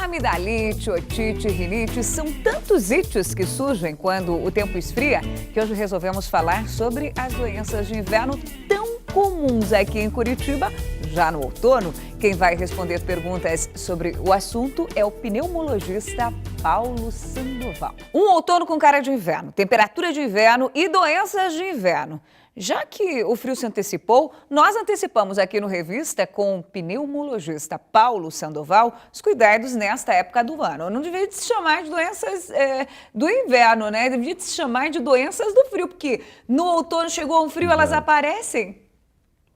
Amidalite, otite, rinite, são tantos ites que surgem quando o tempo esfria que hoje resolvemos falar sobre as doenças de inverno tão comuns aqui em Curitiba, já no outono. Quem vai responder perguntas sobre o assunto é o pneumologista Paulo Sandoval. Um outono com cara de inverno, temperatura de inverno e doenças de inverno. Já que o frio se antecipou, nós antecipamos aqui no Revista com o pneumologista Paulo Sandoval os cuidados nesta época do ano. Não devia se chamar de doenças do inverno, né? Devia se chamar de doenças do frio, porque no outono chegou um frio, elas aparecem.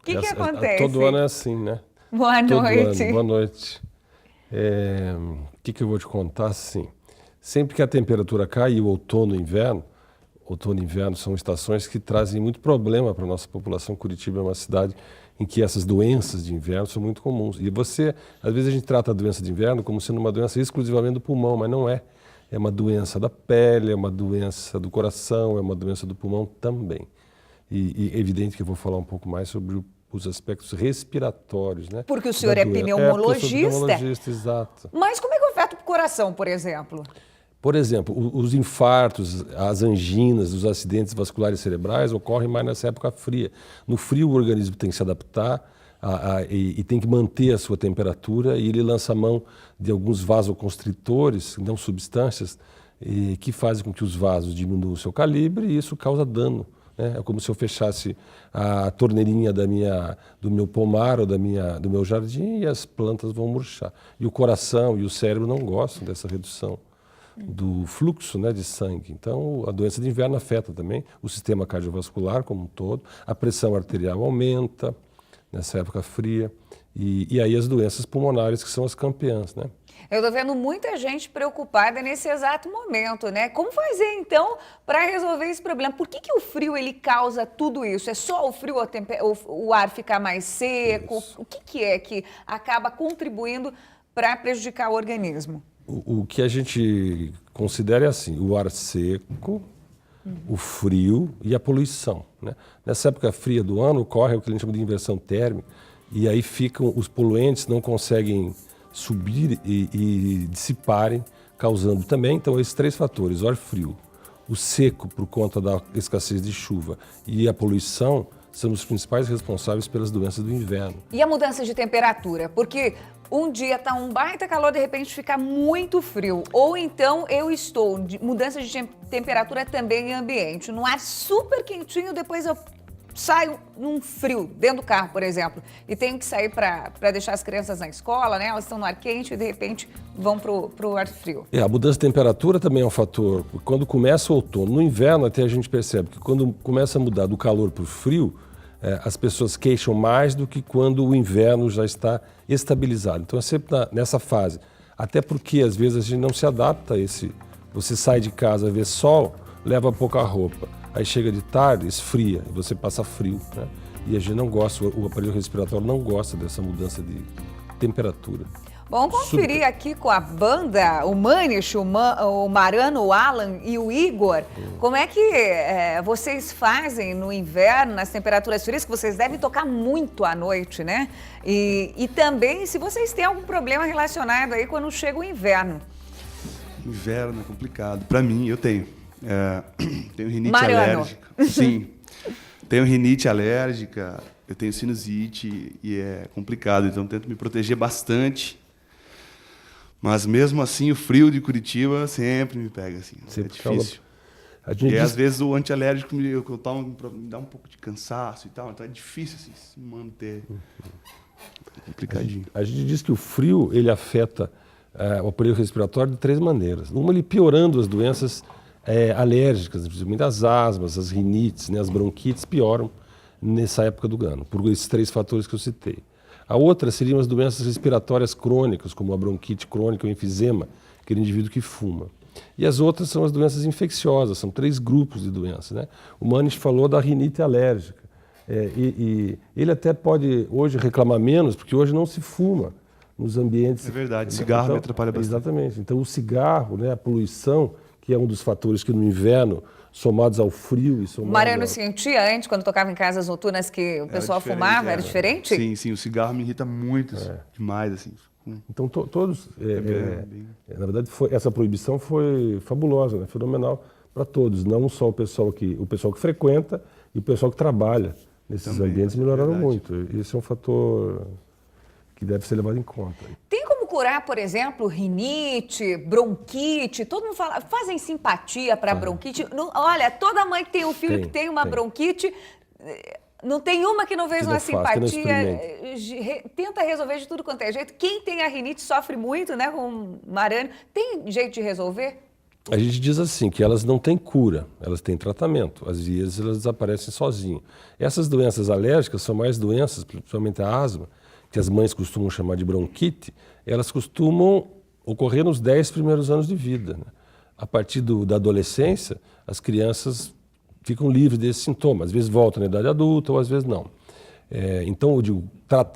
O que acontece? Todo ano é assim, né? Boa noite. Boa noite. O que eu vou te contar? Assim, sempre que a temperatura cai, o outono e inverno são estações que trazem muito problema para a nossa população. Curitiba é uma cidade em que essas doenças de inverno são muito comuns. E às vezes a gente trata a doença de inverno como sendo uma doença exclusivamente do pulmão, mas não é. É uma doença da pele, é uma doença do coração, é uma doença do pulmão também. E é evidente que eu vou falar um pouco mais sobre os aspectos respiratórios, né? Porque o senhor é pneumologista. Porque eu sou pneumologista, exato. Mas como é que afeta o coração, por exemplo? Por exemplo, os infartos, as anginas, os acidentes vasculares cerebrais ocorrem mais nessa época fria. No frio, o organismo tem que se adaptar e tem que manter a sua temperatura, e ele lança mão de alguns vasoconstritores, não substâncias, que fazem com que os vasos diminuam o seu calibre, e isso causa dano. É como se eu fechasse a torneirinha do meu pomar ou do meu jardim, e as plantas vão murchar. E o coração e o cérebro não gostam dessa redução do fluxo, né, de sangue. Então, a doença de inverno afeta também o sistema cardiovascular como um todo, a pressão arterial aumenta nessa época fria, e aí as doenças pulmonares, que são as campeãs, né? Eu estou vendo muita gente preocupada nesse exato momento, né? Como fazer, então, para resolver esse problema? Por que o frio ele causa tudo isso? É só o frio, o ar ficar mais seco? Isso. O que é que acaba contribuindo para prejudicar o organismo? O que a gente considera é assim: o ar seco, o frio e a poluição, né? Nessa época fria do ano ocorre o que a gente chama de inversão térmica, e aí os poluentes não conseguem subir e dissiparem, causando também, então, esses três fatores: o ar frio, o seco por conta da escassez de chuva e a poluição são os principais responsáveis pelas doenças do inverno. E a mudança de temperatura? Porque um dia está um baita calor, de repente fica muito frio. Ou então eu estou de mudança de temperatura também em ambiente, num ar super quentinho, depois eu saio num frio, dentro do carro, por exemplo, e tenho que sair para deixar as crianças na escola, né? Elas estão no ar quente e de repente vão pro ar frio. A mudança de temperatura também é um fator. Quando começa o outono, no inverno até a gente percebe que quando começa a mudar do calor para o frio, as pessoas queixam mais do que quando o inverno já está estabilizado. Então é sempre nessa fase. Até porque às vezes a gente não se adapta a esse. Você sai de casa, vê sol, leva pouca roupa. Aí chega de tarde, esfria, e você passa frio, né? E a gente não gosta, o aparelho respiratório não gosta dessa mudança de temperatura. Vamos conferir aqui com a banda, o Manish, o Marano, o Alan e o Igor, como é que vocês fazem no inverno, nas temperaturas frias, que vocês devem tocar muito à noite, né? E também se vocês têm algum problema relacionado aí quando chega o inverno. Inverno é complicado. Para mim, eu tenho. Tenho rinite Marano. alérgica. Sim. Tenho rinite alérgica, eu tenho sinusite e é complicado, então tento me proteger bastante. Mas mesmo assim, o frio de Curitiba sempre me pega, assim. Sempre é difícil. E às vezes o antialérgico me dá um pouco de cansaço e tal, então é difícil assim, se manter. Complicadinho. A gente diz que o frio ele afeta o aparelho respiratório de três maneiras. Uma, ele piorando as doenças alérgicas, principalmente as asmas, as rinites, né, as bronquites pioram nessa época do ano, por esses três fatores que eu citei. A outra seriam as doenças respiratórias crônicas, como a bronquite crônica, o enfisema, aquele indivíduo que fuma. E as outras são as doenças infecciosas, são três grupos de doenças, né? O Manish falou da rinite alérgica. E ele até pode hoje reclamar menos, porque hoje não se fuma nos ambientes. É verdade, cigarro me atrapalha bastante. Exatamente. Então o cigarro, né, a poluição, que é um dos fatores que no inverno, somados ao frio e somados... Mariano sentia antes, quando tocava em casas noturnas, que o pessoal fumava? Era diferente? Sim, o cigarro me irrita muito, demais, assim. Então, todos... na verdade, essa proibição foi fabulosa, né? Fenomenal para todos, não só o pessoal que frequenta e o pessoal que trabalha nesses ambientes melhoraram muito. Esse é um fator que deve ser levado em conta. Tem como curar, por exemplo, rinite, bronquite? Todo mundo fala, fazem simpatia para bronquite? Não, olha, toda mãe que tem um filho que tem uma bronquite, não tem uma que não fez uma simpatia, tenta resolver de tudo quanto é jeito. Quem tem a rinite sofre muito, né, com marânio. Tem jeito de resolver? A gente diz assim, que elas não têm cura, elas têm tratamento. Às vezes elas desaparecem sozinhas. Essas doenças alérgicas são mais doenças, principalmente a asma, que as mães costumam chamar de bronquite, elas costumam ocorrer nos 10 primeiros anos de vida, né? A partir da adolescência, as crianças ficam livres desses sintomas. Às vezes voltam na idade adulta ou às vezes não. Então, eu digo,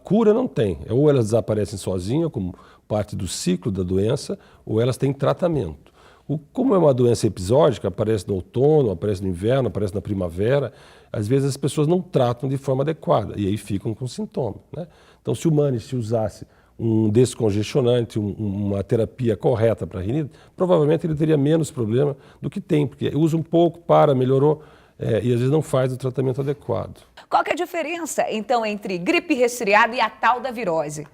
cura não tem. Ou elas desaparecem sozinhas, como parte do ciclo da doença, ou elas têm tratamento. Como é uma doença episódica, aparece no outono, aparece no inverno, aparece na primavera, às vezes as pessoas não tratam de forma adequada e aí ficam com sintomas, né? Então, se o Mani usasse um descongestionante, uma terapia correta para a rinite, provavelmente ele teria menos problema do que tem, porque usa um pouco, melhorou, e às vezes não faz o tratamento adequado. Qual que é a diferença, então, entre gripe, resfriado e a tal da virose?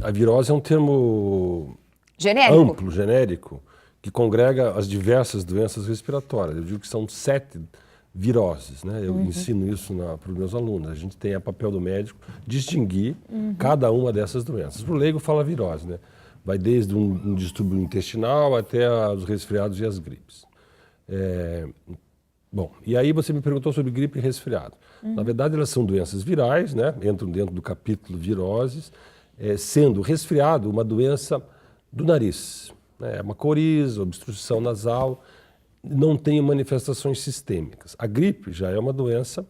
A virose é um termo... Genérico? Genérico, que congrega as diversas doenças respiratórias. Eu digo que são 7 viroses, né? Eu ensino isso para os meus alunos. A gente tem a papel do médico distinguir cada uma dessas doenças. O leigo fala virose, né? Vai desde um distúrbio intestinal até os resfriados e as gripes. Bom, e aí você me perguntou sobre gripe e resfriado. Na verdade, elas são doenças virais, né? Entram dentro do capítulo viroses, sendo o resfriado uma doença do nariz, né? Uma coriza, obstrução nasal, não tem manifestações sistêmicas. A gripe já é uma doença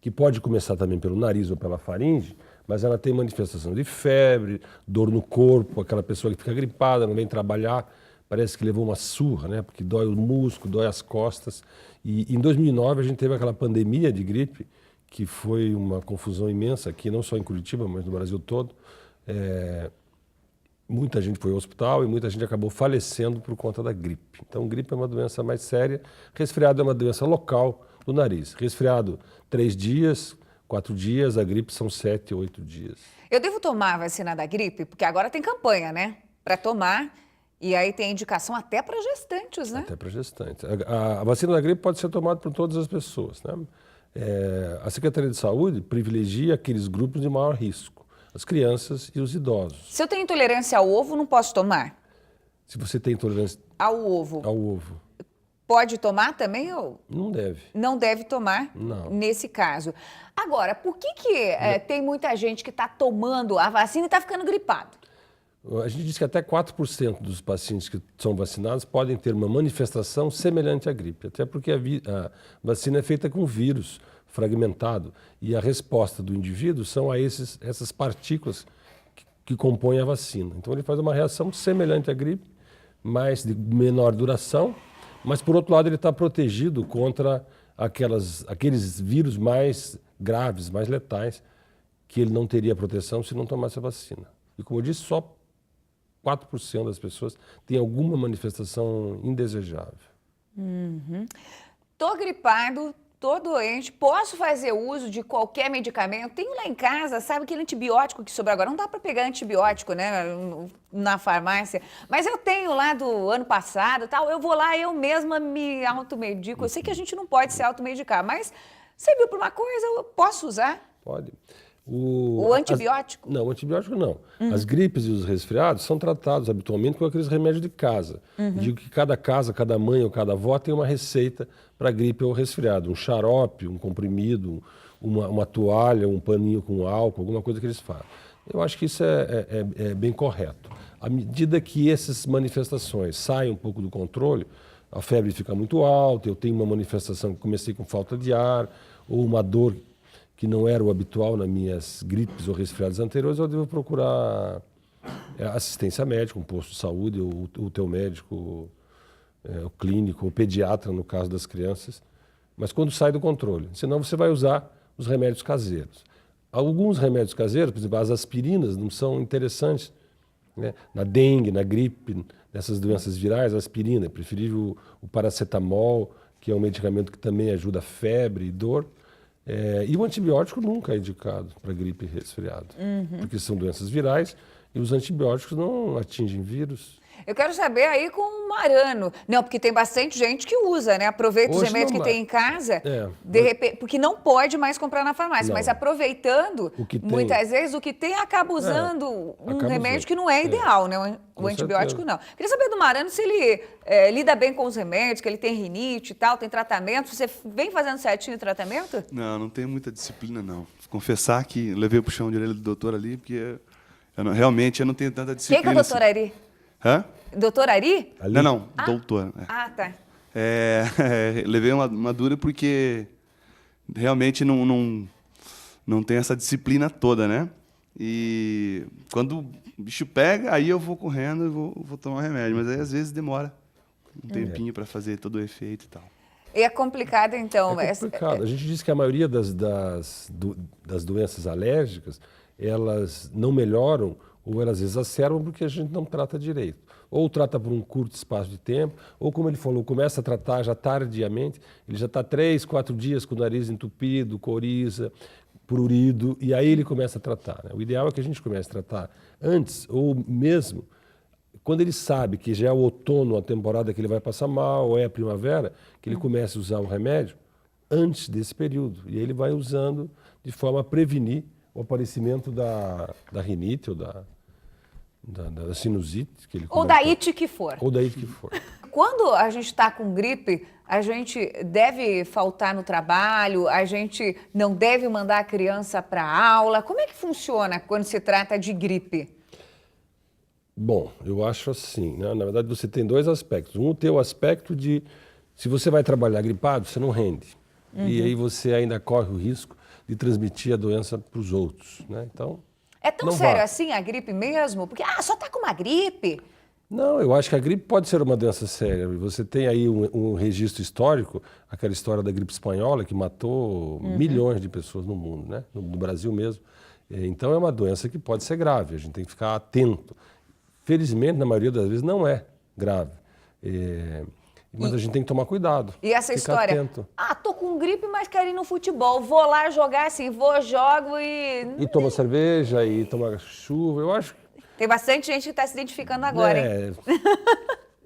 que pode começar também pelo nariz ou pela faringe, mas ela tem manifestação de febre, dor no corpo, aquela pessoa que fica gripada, não vem trabalhar, parece que levou uma surra, né? Porque dói o músculo, dói as costas. E em 2009 a gente teve aquela pandemia de gripe, que foi uma confusão imensa aqui, não só em Curitiba, mas no Brasil todo. Muita gente foi ao hospital e muita gente acabou falecendo por conta da gripe. Então, gripe é uma doença mais séria, resfriado é uma doença local do nariz. Resfriado 3 dias, 4 dias, a gripe são 7, 8 dias. Eu devo tomar a vacina da gripe? Porque agora tem campanha, né? Para tomar, e aí tem indicação até para gestantes, né? Até para gestantes. A vacina da gripe pode ser tomada por todas as pessoas, né? A Secretaria de Saúde privilegia aqueles grupos de maior risco. As crianças e os idosos. Se eu tenho intolerância ao ovo, não posso tomar? Se você tem intolerância ao ovo. Pode tomar também ou? Não deve. Não deve tomar não. Nesse caso. Agora, por que tem muita gente que está tomando a vacina e está ficando gripado? A gente diz que até 4% dos pacientes que são vacinados podem ter uma manifestação semelhante à gripe, até porque a vacina é feita com vírus fragmentado e a resposta do indivíduo são a essas partículas que compõem a vacina. Então ele faz uma reação semelhante à gripe, mas de menor duração, mas por outro lado ele está protegido contra aqueles vírus mais graves, mais letais, que ele não teria proteção se não tomasse a vacina. E como eu disse, só 4% das pessoas têm alguma manifestação indesejável. Tô gripado, tô doente, posso fazer uso de qualquer medicamento? Tenho lá em casa, sabe, aquele antibiótico que sobrou agora. Não dá para pegar antibiótico, né, na farmácia. Mas eu tenho lá do ano passado, tal. Eu vou lá, eu mesma me automedico. Eu sei que a gente não pode se automedicar, mas serviu para uma coisa, eu posso usar? Pode. O antibiótico? Não, o antibiótico não. As gripes e os resfriados são tratados habitualmente com aqueles remédios de casa. Digo que cada casa, cada mãe ou cada avó tem uma receita para gripe ou resfriado. Um xarope, um comprimido, uma toalha, um paninho com álcool, alguma coisa que eles fazem. Eu acho que isso é bem correto. À medida que essas manifestações saem um pouco do controle, a febre fica muito alta, eu tenho uma manifestação que comecei com falta de ar, ou uma dor que não era o habitual nas minhas gripes ou resfriados anteriores, eu devo procurar assistência médica, um posto de saúde, o teu médico, o clínico, o pediatra, no caso das crianças, mas quando sai do controle. Senão você vai usar os remédios caseiros. Alguns remédios caseiros, por exemplo, as aspirinas não são interessantes, né? Na dengue, na gripe, nessas doenças virais, a aspirina é preferível o paracetamol, que é um medicamento que também ajuda a febre e dor. E o antibiótico nunca é indicado para gripe e resfriado, porque são doenças virais e os antibióticos não atingem vírus. Eu quero saber aí com o Marano. Não, porque tem bastante gente que usa, né? Aproveita os Hoje remédios não que mais. tem em casa, de mas- repente, porque não pode mais comprar na farmácia, Não. mas aproveitando, O que tem- muitas vezes o que tem acaba usando um acaba remédio usando. que não é ideal, né? O Com antibiótico certeza. não. Queria saber do Marano se ele lida bem com os remédios, que ele tem rinite e tal, tem tratamento. Você vem fazendo certinho o tratamento? Não tenho muita disciplina, não. Vou confessar que levei o puxão de orelha do doutor ali, porque realmente eu não tenho tanta Quem disciplina. que é o doutor assim. Ari? Hã? Doutor Ari? Ali- Não, doutor. Ah, tá. Levei uma dura porque realmente não tem essa disciplina toda, né? E quando o bicho pega, aí eu vou correndo e vou tomar um remédio. Mas aí às vezes demora um tempinho para fazer todo o efeito e tal. E é complicado, então. É complicado. A gente diz que a maioria das doenças alérgicas, elas não melhoram ou elas exacerbam porque a gente não trata direito. Ou trata por um curto espaço de tempo, ou como ele falou, começa a tratar já tardiamente, ele já está 3, 4 dias com o nariz entupido, coriza, prurido, e aí ele começa a tratar, né? O ideal é que a gente comece a tratar antes, ou mesmo quando ele sabe que já é o outono, a temporada que ele vai passar mal, ou é a primavera, que ele comece a usar o remédio antes desse período. E aí ele vai usando de forma a prevenir o aparecimento da rinite ou da sinusite. Que ele Ou comentou. da ite que for. Ou da ite que for. Quando a gente está com gripe, a gente deve faltar no trabalho, a gente não deve mandar a criança para aula. Como é que funciona quando se trata de gripe? Bom, eu acho assim, né? Na verdade você tem dois aspectos. Um, tem o aspecto de, se você vai trabalhar gripado, você não rende. E aí você ainda corre o risco de transmitir a doença para os outros, né? Então, É tão não sério vá. assim a gripe mesmo? Porque, só tá com uma gripe. Não, eu acho que a gripe pode ser uma doença séria. Você tem aí um registro histórico, aquela história da gripe espanhola que matou milhões de pessoas no mundo, né? No Brasil mesmo. Então é uma doença que pode ser grave, a gente tem que ficar atento. Felizmente, na maioria das vezes, não é grave. Mas a gente tem que tomar cuidado. E essa ficar história? Atento. Tô com gripe, mas quero ir no futebol. Vou lá jogar assim, jogo e... E toma cerveja, e toma chuva, eu acho. Tem bastante gente que está se identificando agora, hein?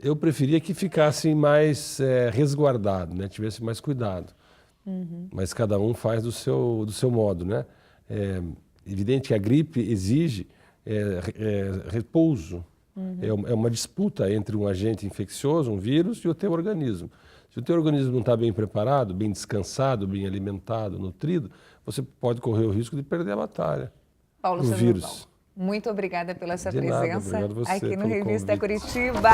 Eu preferia que ficasse mais resguardado, né? Tivesse mais cuidado. Mas cada um faz do seu modo, né? É evidente que a gripe exige repouso. É uma disputa entre um agente infeccioso, um vírus, e o teu organismo. Se o teu organismo não está bem preparado, bem descansado, bem alimentado, nutrido, você pode correr o risco de perder a batalha. Paulo o Sandoval, vírus. muito obrigada pela sua De nada, presença obrigado você aqui no pelo Revista convite. Curitiba.